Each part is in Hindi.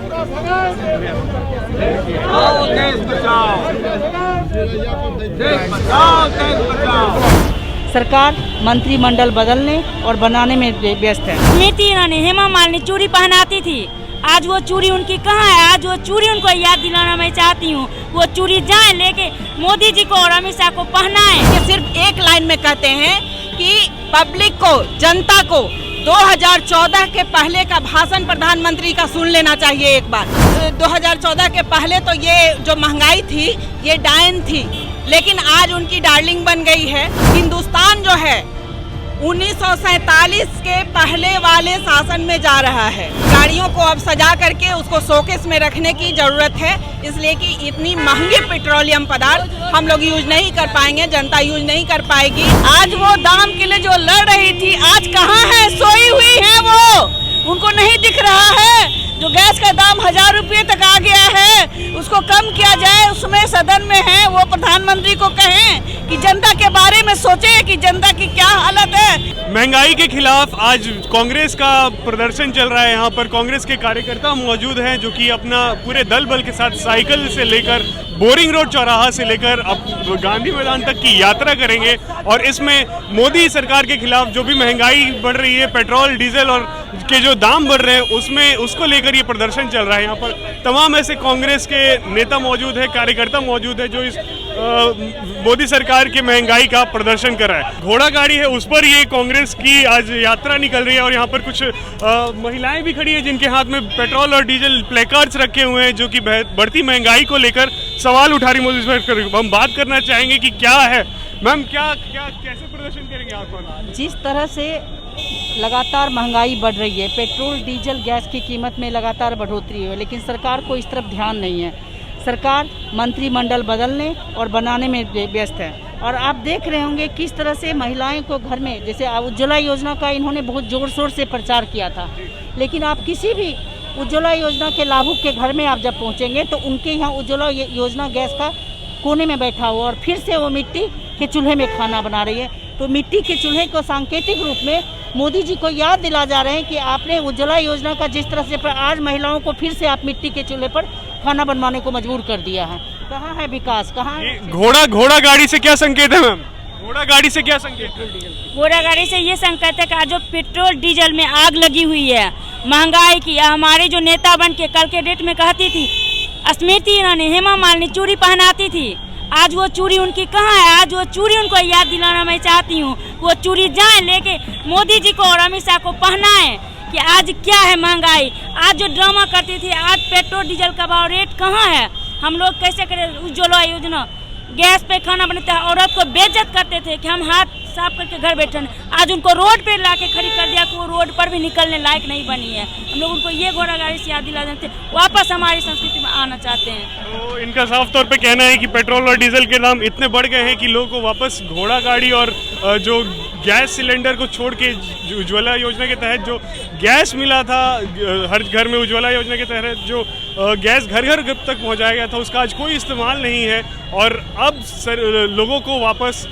देश बचाओ, देश बचाओ, देश बचाओ। सरकार मंत्रिमंडल बदलने और बनाने में व्यस्त है। स्मृति ईरानी, हेमा मालिनी चूड़ी पहनाती थी, आज वो चूड़ी उनकी कहाँ है? आज वो चूड़ी उनको याद दिलाना मैं चाहती हूँ। वो चूड़ी जाए लेके मोदी जी को और अमित शाह को पहनाए। सिर्फ एक लाइन में कहते हैं कि पब्लिक को, जनता को 2014 के पहले का भाषण प्रधानमंत्री का सुन लेना चाहिए एक बार। 2014 के पहले तो ये जो महंगाई थी ये डायन थी, लेकिन आज उनकी डार्लिंग बन गई है। हिंदुस्तान जो है 1947 के पहले वाले शासन में जा रहा है। गाड़ियों को अब सजा करके उसको शोकेस में रखने की जरूरत है, इसलिए कि इतनी महंगे पेट्रोलियम पदार्थ हम लोग यूज नहीं कर पाएंगे, जनता यूज नहीं कर पाएगी। आज वो दाम के लिए जो लड़ रही थी आज कहाँ है? सोई हुई है वो, उनको नहीं दिख रहा है। जो गैस का दाम 1000 रुपये तक आ गया है उसको कम किया जाए, उसमें सदन में है वो प्रधानमंत्री को कहें कि जनता के बारे में सोचे कि जनता की क्या हालत है। महंगाई के खिलाफ आज कांग्रेस का प्रदर्शन चल रहा है। यहाँ पर कांग्रेस के कार्यकर्ता मौजूद हैं जो कि अपना पूरे दल बल के साथ साइकिल से लेकर बोरिंग रोड चौराहा से लेकर अब गांधी मैदान तक की यात्रा करेंगे और इसमें मोदी सरकार के खिलाफ जो भी महंगाई बढ़ रही है, पेट्रोल डीजल और के जो दाम बढ़ रहे हैं उसमें उसको लेकर ये प्रदर्शन चल रहा है। यहाँ पर तमाम ऐसे कांग्रेस के नेता मौजूद है, कार्यकर्ता मौजूद है जो इस मोदी सरकार के महंगाई का प्रदर्शन कर रहा है। घोड़ा गाड़ी है उस पर ये कांग्रेस की आज यात्रा निकल रही है और यहाँ पर कुछ महिलाएं भी खड़ी है जिनके हाथ में पेट्रोल और डीजल प्लेकार्ड्स रखे हुए हैं जो कि बढ़ती महंगाई को लेकर सवाल उठा रही मोदी सरकार। हम बात करना चाहेंगे कि क्या है मैम, क्या कैसे प्रदर्शन करेंगे आप? जिस तरह से लगातार महंगाई बढ़ रही है, पेट्रोल डीजल गैस की कीमत में लगातार बढ़ोतरी है, लेकिन सरकार को इस तरफ ध्यान नहीं है। सरकार मंत्रिमंडल बदलने और बनाने में व्यस्त है और आप देख रहे होंगे किस तरह से महिलाएं को घर में, जैसे उज्ज्वला योजना का इन्होंने बहुत जोर शोर से प्रचार किया था, लेकिन आप किसी भी उज्ज्वला योजना के लाभुक के घर में आप जब पहुंचेंगे तो उनके यहाँ उज्ज्वला योजना गैस का कोने में बैठा हुआ और फिर से वो मिट्टी के चूल्हे में खाना बना रही है। तो मिट्टी के चूल्हे को सांकेतिक रूप में मोदी जी को याद दिला जा रहे हैं कि आपने उज्ज्वला योजना का जिस तरह से आज महिलाओं को फिर से आप मिट्टी के चूल्हे पर खाना बनवाने को मजबूर कर दिया है। कहाँ है विकास, कहाँ है? घोड़ा गाड़ी से क्या संकेत है मैम? घोड़ा गाड़ी से क्या संकेत है? घोड़ा गाड़ी से ये संकेत है कि आज जो पेट्रोल डीजल में आग लगी हुई है, महंगाई की। हमारे जो नेता बन के कल के डेट में कहती थी स्मृति ईरानी, हेमा मालिनी चूड़ी पहनाती थी, आज वो चूड़ी उनकी कहाँ है? आज वो चूड़ी उनको याद दिलाना मैं चाहती हूँ। वो चूड़ी जाए लेके मोदी जी को और अमित शाह को पहनाए कि आज क्या है महंगाई। आज जो ड्रामा करती थी, आज पेट्रोल डीजल का भाव रेट कहाँ है? हम लोग कैसे करें? उज्ज्वला योजना गैस पे खाना बनाते हैं, औरत को बेइज्जत करते थे कि हम हाथ साफ करके घर बैठे। आज उनको रोड पे लाके खड़ी कर दिया कि वो रोड पर भी निकलने लायक नहीं बनी है। हम लोग उनको ये घोड़ा गाड़ी से याद दिला देते, वापस हमारी संस्कृति में आना चाहते हैं। तो इनका साफ तौर पे कहना है कि पेट्रोल और डीजल के दाम इतने बढ़ गए हैं कि लोगों को वापस घोड़ा गाड़ी और जो गैस सिलेंडर को छोड़ के उज्ज्वला योजना के तहत जो गैस मिला था हर घर में, उज्ज्वला योजना के तहत जो गैस घर घर तक पहुंचाया गया था उसका आज कोई इस्तेमाल नहीं है और अब लोगों को वापस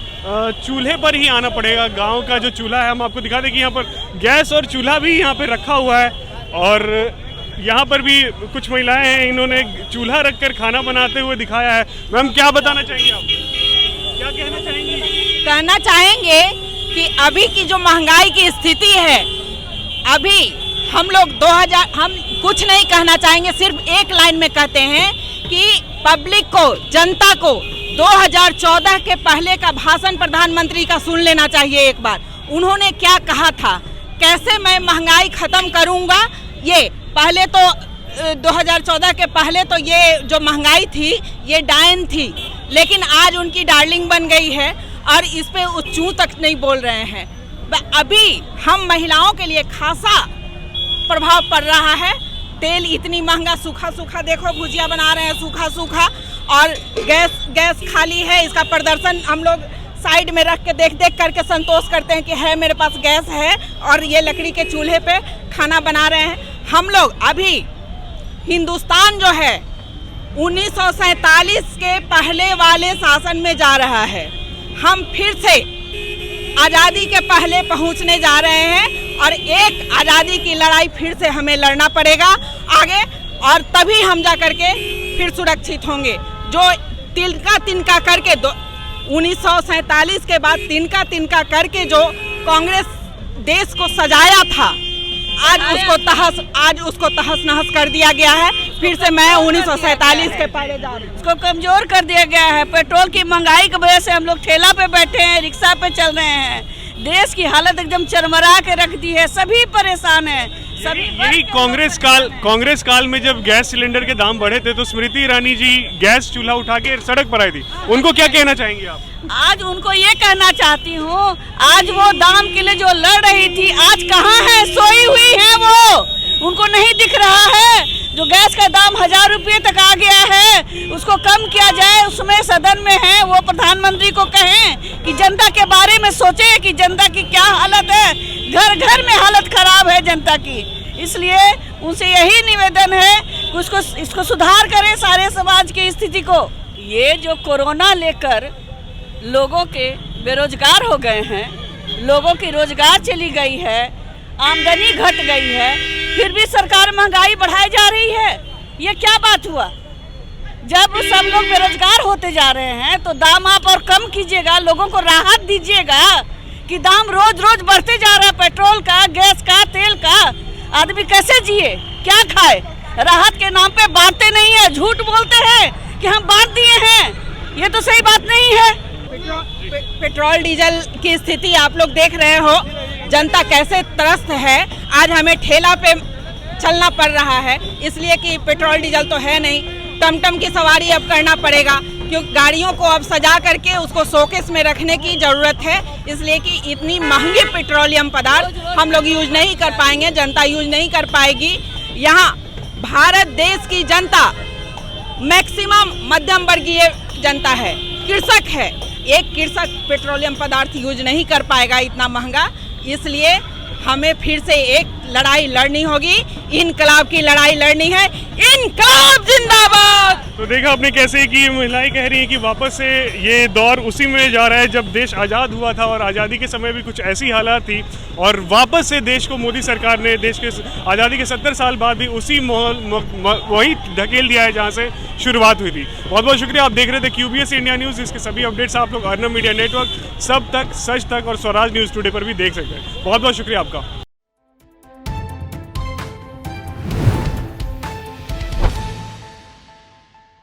चूल्हे पर ही आना पड़ेगा। गांव का जो चूल्हा है, हम आपको दिखा दें कि यहाँ पर गैस और चूल्हा भी यहाँ पे रखा हुआ है और यहाँ पर भी कुछ महिलाएं हैं, इन्होंने चूल्हा रखकर खाना बनाते हुए दिखाया है। मैम क्या बताना चाहेंगे आप, क्या कहना चाहेंगे? कहना चाहेंगे कि अभी की जो महंगाई की स्थिति है, अभी हम लोग हम कुछ नहीं कहना चाहेंगे, सिर्फ एक लाइन में कहते हैं कि पब्लिक को, जनता को 2014 के पहले का भाषण प्रधानमंत्री का सुन लेना चाहिए एक बार। उन्होंने क्या कहा था, कैसे मैं महंगाई खत्म करूंगा। ये पहले तो 2014 के पहले तो ये जो महंगाई थी ये डायन थी, लेकिन आज उनकी डार्लिंग बन गई है और इस पे चूं तक नहीं बोल रहे हैं। अभी हम महिलाओं के लिए खासा प्रभाव पड़ रहा है। तेल इतनी महंगा, सूखा सूखा देखो भुजिया बना रहे हैं सूखा सूखा, और गैस खाली है। इसका प्रदर्शन हम लोग साइड में रख के देख करके संतोष करते हैं कि है मेरे पास गैस है और ये लकड़ी के चूल्हे पे खाना बना रहे हैं। हम लोग अभी हिंदुस्तान जो है 1947 के पहले वाले शासन में जा रहा है। हम फिर से आज़ादी के पहले पहुंचने जा रहे हैं और एक आज़ादी की लड़ाई फिर से हमें लड़ना पड़ेगा आगे। और तभी हम जा करके फिर सुरक्षित होंगे। जो तिनका तिनका करके 1947 के बाद तिनका तिनका करके जो कांग्रेस देश को सजाया था, आज उसको तहस नहस कर दिया गया है। फिर से मैं 1947 के पहले जा रही हूँ। उसको कमजोर कर दिया गया है। पेट्रोल की महंगाई की वजह से हम लोग ठेला पे बैठे हैं, रिक्शा पे चल रहे हैं। देश की हालत एकदम चरमरा के रख दी है, सभी परेशान हैं। यही कांग्रेस काल में जब गैस सिलेंडर के दाम बढ़े थे तो स्मृति ईरानी जी गैस चूल्हा उठा के सड़क पर आई थी, उनको क्या कहना चाहेंगे आप? आज उनको ये कहना चाहती हूँ, आज वो दाम के लिए जो लड़ रही थी, आज कहाँ है? सोई हुई है वो, उनको नहीं दिख रहा है। जो गैस का दाम 1000 रुपये तक आ गया है, उसको कम किया जाए, उसमें सदन में है वो प्रधानमंत्री को कहें कि जनता के बारे में सोचे कि जनता की क्या हालत है। घर घर में हालत खराब है जनता की। इसलिए उनसे यही निवेदन है कि इसको सुधार करें सारे समाज की स्थिति को। ये जो कोरोना लेकर लोगों के बेरोजगार हो गए हैं, लोगों की रोजगार चली गई है, आमदनी घट गई है, फिर भी सरकार महंगाई बढ़ाई जा रही है। ये क्या बात हुआ? जब सब लोग बेरोजगार होते जा रहे हैं तो दाम आप और कम कीजिएगा, लोगों को राहत दीजिएगा कि दाम रोज रोज बढ़ते जा रहा है, पेट्रोल का, गैस का, तेल का। आदमी कैसे जिए, क्या खाए? राहत के नाम पे बांटते नहीं है, झूठ बोलते हैं कि हम बांट दिए हैं। ये तो सही बात नहीं है। पेट्रोल डीजल की स्थिति आप लोग देख रहे हो, जनता कैसे त्रस्त है। आज हमें ठेला पे चलना पड़ रहा है इसलिए कि पेट्रोल डीजल तो है नहीं। टमटम की सवारी अब करना पड़ेगा क्योंकि गाड़ियों को अब सजा करके उसको शोकेस में रखने की ज़रूरत है, इसलिए कि इतनी महंगी पेट्रोलियम पदार्थ हम लोग यूज नहीं कर पाएंगे, जनता यूज नहीं कर पाएगी। यहाँ भारत देश की जनता मैक्सिमम मध्यम वर्गीय जनता है, कृषक है। एक कृषक पेट्रोलियम पदार्थ यूज नहीं कर पाएगा इतना महंगा, इसलिए हमें फिर से एक लड़ाई लड़नी होगी, इनकलाब की लड़ाई लड़नी है। इनकलाब जिंदाबाद। तो देखा आपने कैसे कि महिलाएं कह रही हैं कि वापस से ये दौर उसी में जा रहा है जब देश आज़ाद हुआ था और आज़ादी के समय भी कुछ ऐसी हालात थी और वापस से देश को मोदी सरकार ने देश के आज़ादी के 70 साल बाद भी उसी वही ढकेल दिया है जहाँ से शुरुआत हुई थी। बहुत बहुत शुक्रिया। आप देख रहे थे QBS इंडिया न्यूज़। इसके सभी अपडेट्स आप लोग अर्नब मीडिया नेटवर्क, सब तक, सच तक और स्वराज न्यूज़ टुडे पर भी देख सकते हैं। बहुत बहुत शुक्रिया आपका।